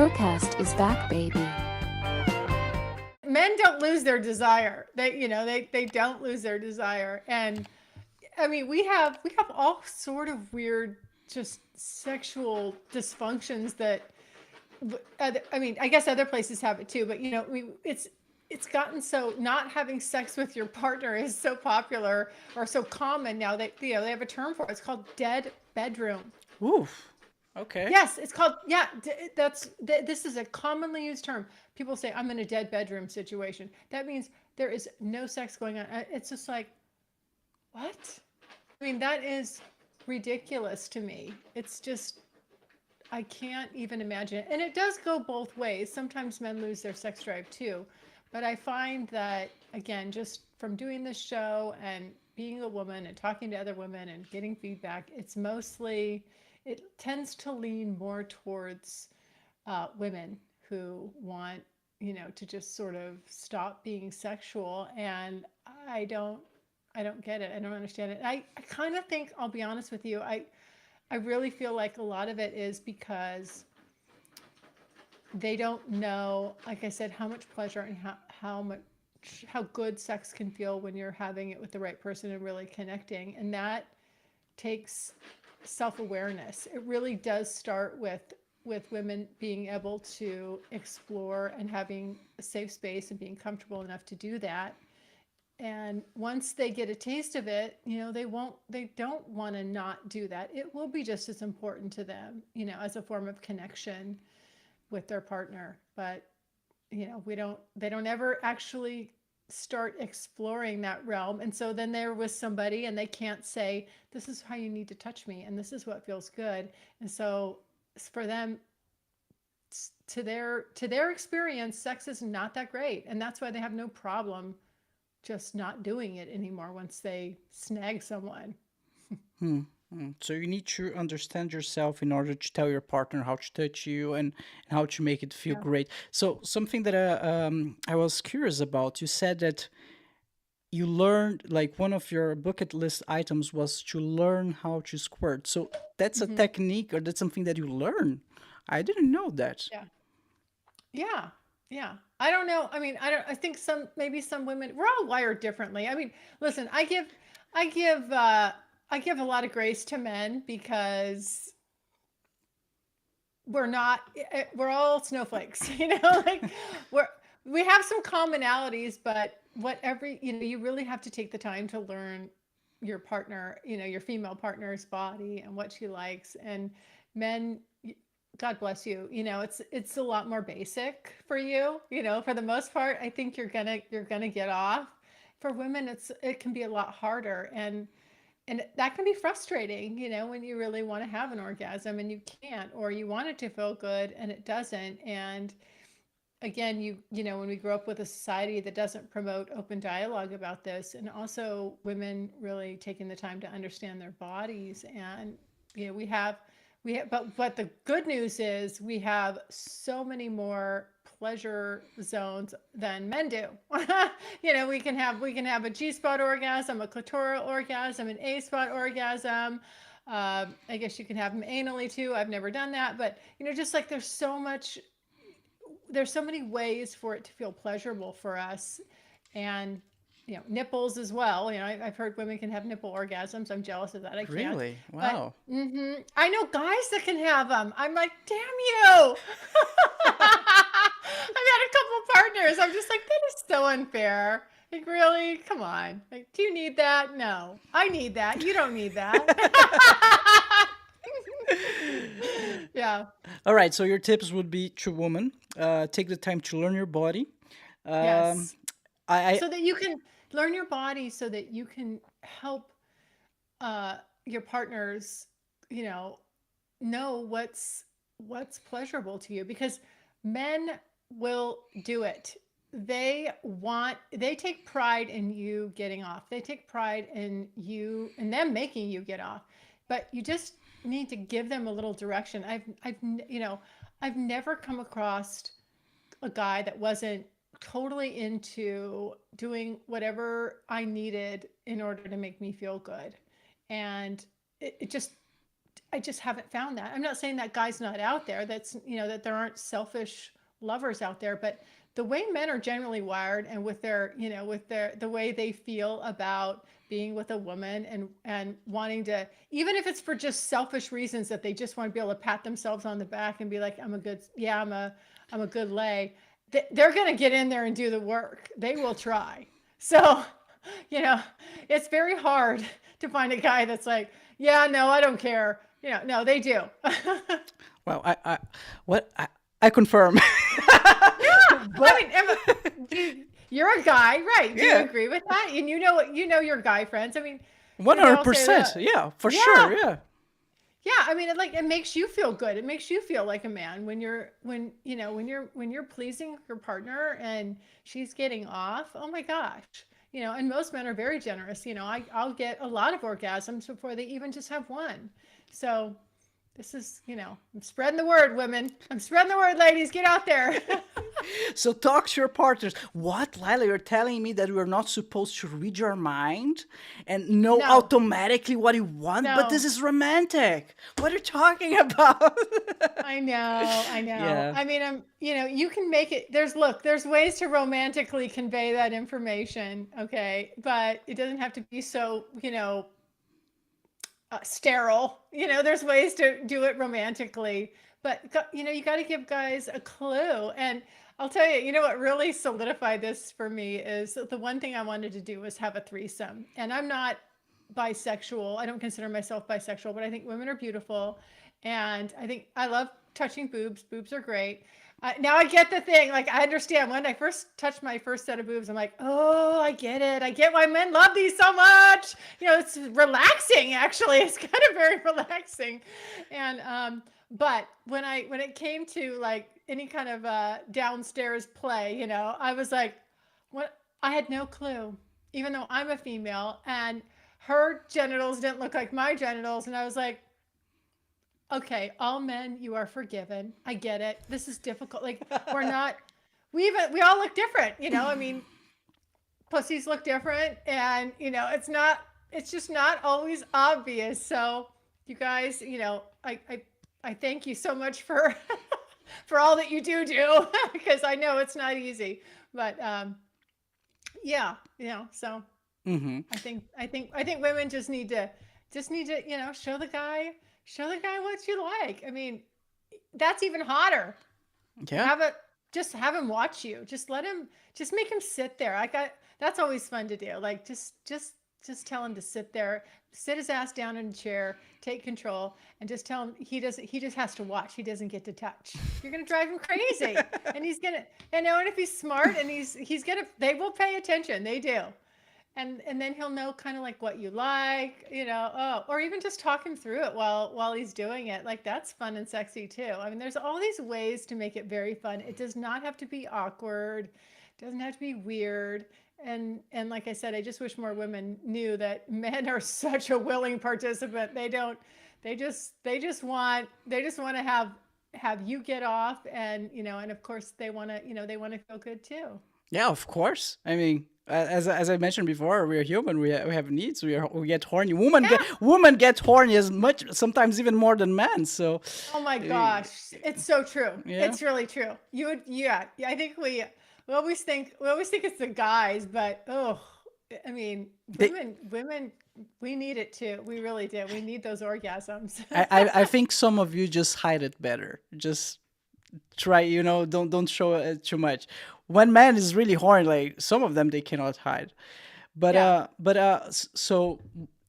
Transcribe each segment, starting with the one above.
BRUCAST is back, baby. Men don't lose their desire. They don't lose their desire. And I mean, we have all sort of weird just sexual dysfunctions that I mean, I guess other places have it too, but it's gotten so not having sex with your partner is so popular or so common now that they have a term for it. It's called dead bedroom. Oof. Okay. Yes, it's called, yeah, this is a commonly used term. People say, I'm in a dead bedroom situation. That means there is no sex going on. It's just like, what? I mean, that is ridiculous to me. It's just, I can't even imagine it. And it does go both ways. Sometimes men lose their sex drive too. But I find that, again, just from doing this show and being a woman and talking to other women and getting feedback, it tends to lean more towards women who want, to just sort of stop being sexual. And I don't get it. I don't understand it. I kind of think, I'll be honest with you, I really feel like a lot of it is because they don't know, like I said, how much pleasure and how good sex can feel when you're having it with the right person and really connecting. And that takes self-awareness. It really does start with women being able to explore and having a safe space and being comfortable enough to do that. And once they get a taste of it, they don't want to not do that. It will be just as important to them, as a form of connection with their partner. But, they don't ever actually start exploring that realm. And so then they're with somebody and they can't say, this is how you need to touch me. And this is what feels good. And so for them, to their experience, sex is not that great. And that's why they have no problem just not doing it anymore once they snag someone. So you need to understand yourself in order to tell your partner how to touch you and how to make it feel Yeah. great. So something that I was curious about, you said that you learned, like one of your bucket list items was to learn how to squirt. So that's a Hmm. technique, or that's something that you learn. I didn't know that. Yeah. Yeah. Yeah. I don't know. I mean, I think maybe some women, we're all wired differently. I mean, listen, I give, I give a lot of grace to men because we're all snowflakes, like we're, we have some commonalities, but you really have to take the time to learn your partner, your female partner's body and what she likes. And men, God bless you, it's a lot more basic for you, for the most part. I think you're gonna get off. For women, it can be a lot harder. And that can be frustrating, when you really want to have an orgasm and you can't, or you want it to feel good and it doesn't. And again, when we grow up with a society that doesn't promote open dialogue about this, and also women really taking the time to understand their bodies, and but the good news is we have so many more pleasure zones than men do. We can have a G spot orgasm, a clitoral orgasm, an A spot orgasm. I guess you can have them anally too. I've never done that, but just like there's so many ways for it to feel pleasurable for us. And nipples as well. I've heard women can have nipple orgasms. I'm jealous of that. I can't. Really? But Wow. I know guys that can have them. I'm like, damn you. I've had a couple partners. I'm just like, that is so unfair. Like, really? Come on. Like, do you need that? No. I need that. You don't need that. Yeah. All right. So your tips would be to women, take the time to learn your body. Um, Yes. I So that you can learn your body so that you can help uh, your partners, you know, know what's pleasurable to you, because men will do it. They take pride in you getting off. They take pride in you and them making you get off. But you just need to give them a little direction. I've never come across a guy that wasn't totally into doing whatever I needed in order to make me feel good. And it just I just haven't found that. I'm not saying that guy's not out there. That's, that there aren't selfish lovers out there, but the way men are generally wired, and with their, with the way they feel about being with a woman, and wanting to, even if it's for just selfish reasons, that they just want to be able to pat themselves on the back and be like, I'm a good lay. They're going to get in there and do the work. They will try. So, it's very hard to find a guy that's like, yeah, no, I don't care. No, they do. Well, I confirm. I mean, you're a guy, right? Do you Yeah. agree with that? And you know your guy friends. I mean, they all say 100%. that. Yeah, for Yeah. sure. Yeah. Yeah, I mean, it makes you feel good. It makes you feel like a man when you're pleasing your partner and she's getting off. Oh my gosh. And most men are very generous. I'll get a lot of orgasms before they even just have one. So this is, I'm spreading the word, women. I'm spreading the word, ladies. Get out there. So talk to your partners. What, Lila? You're telling me that we're not supposed to read your mind and know No. automatically what you want? But this No. is romantic. What are you talking about? I know. Yeah. I mean, you can make it, there's ways to romantically convey that information. Okay. But it doesn't have to be so, sterile. There's ways to do it romantically, but you got to give guys a clue. And I'll tell you, what really solidified this for me is that the one thing I wanted to do was have a threesome. And I'm not bisexual. I don't consider myself bisexual, but I think women are beautiful. And I think I love touching boobs. Boobs are great. Now I get the thing. Like, I understand when I first touched my first set of boobs, I'm like, oh, I get it. I get why men love these so much. It's relaxing, actually. It's kind of very relaxing. And, but when it came to like any kind of downstairs play, I was like, what? I had no clue, even though I'm a female, and her genitals didn't look like my genitals. And I was like, okay, all men, you are forgiven. I get it. This is difficult. Like, we all look different, I mean, pussies look different, and, it's just not always obvious. So you guys, I thank you so much for, for all that you do, because I know it's not easy, but, yeah, so Mm-hmm. I think women just need to, show the guy what you like. I mean, that's even hotter. Yeah. Just have him watch you. Just make him sit there. That's always fun to do. Like, just tell him to sit there, sit his ass down in a chair, take control, and just tell him he just has to watch. He doesn't get to touch. You're going to drive him crazy. And he's going to, and if he's smart and they will pay attention. They do. And then he'll know kind of like what you like, or even just talk him through it while he's doing it. Like, that's fun and sexy too. I mean, there's all these ways to make it very fun. It does not have to be awkward. It doesn't have to be weird. And like I said, I just wish more women knew that men are such a willing participant. They just want to have you get off, and and of course they want to feel good too. Yeah, of course. I mean, as I mentioned before, we are human. We have needs. We get horny. Women get horny as much, sometimes even more than men. So. Oh my gosh, it's so true. Yeah. It's really true. Yeah. I think we always think it's the guys, but I mean, women, we need it too. We really do. We need those orgasms. I think some of you just hide it better. Just try, don't show it too much. When man is really horny, like some of them, they cannot hide. But Yeah. so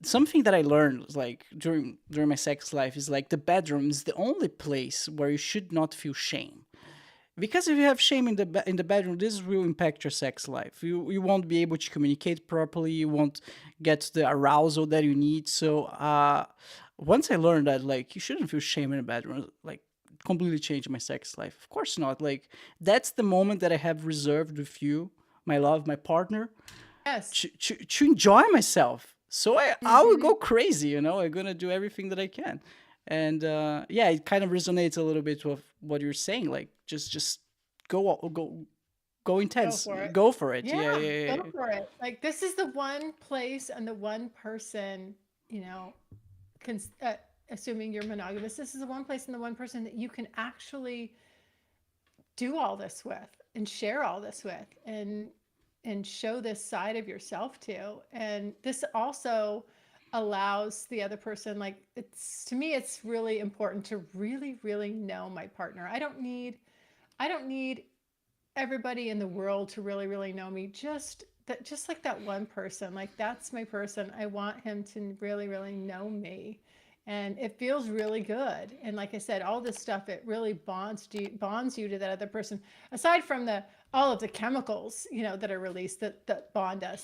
something that I learned is like during my sex life is like the bedroom is the only place where you should not feel shame. Because if you have shame in the bedroom, this will impact your sex life. You won't be able to communicate properly. You won't get the arousal that you need. So once I learned that, like, you shouldn't feel shame in the bedroom, like, completely changed my sex life. Of course not. Like, that's the moment that I have reserved with you, my love, my partner, Yes. to enjoy myself. So I will go crazy. I'm gonna do everything that I can. And yeah, it kind of resonates a little bit with what you're saying. Like, just go intense, for it. go for it. Yeah, go for it. Like, this is the one place and the one person, can assuming you're monogamous, this is the one place and the one person that you can actually do all this with and share all this with and show this side of yourself to. And this also allows the other person, like, it's, to me, it's really important to really, really know my partner. I don't need everybody in the world to really, really know me. Just like that one person, like, that's my person. I want him to really, really know me. And it feels really good. And like I said, all this stuff, it really bonds you to that other person, aside from all of the chemicals, that are released that bond us.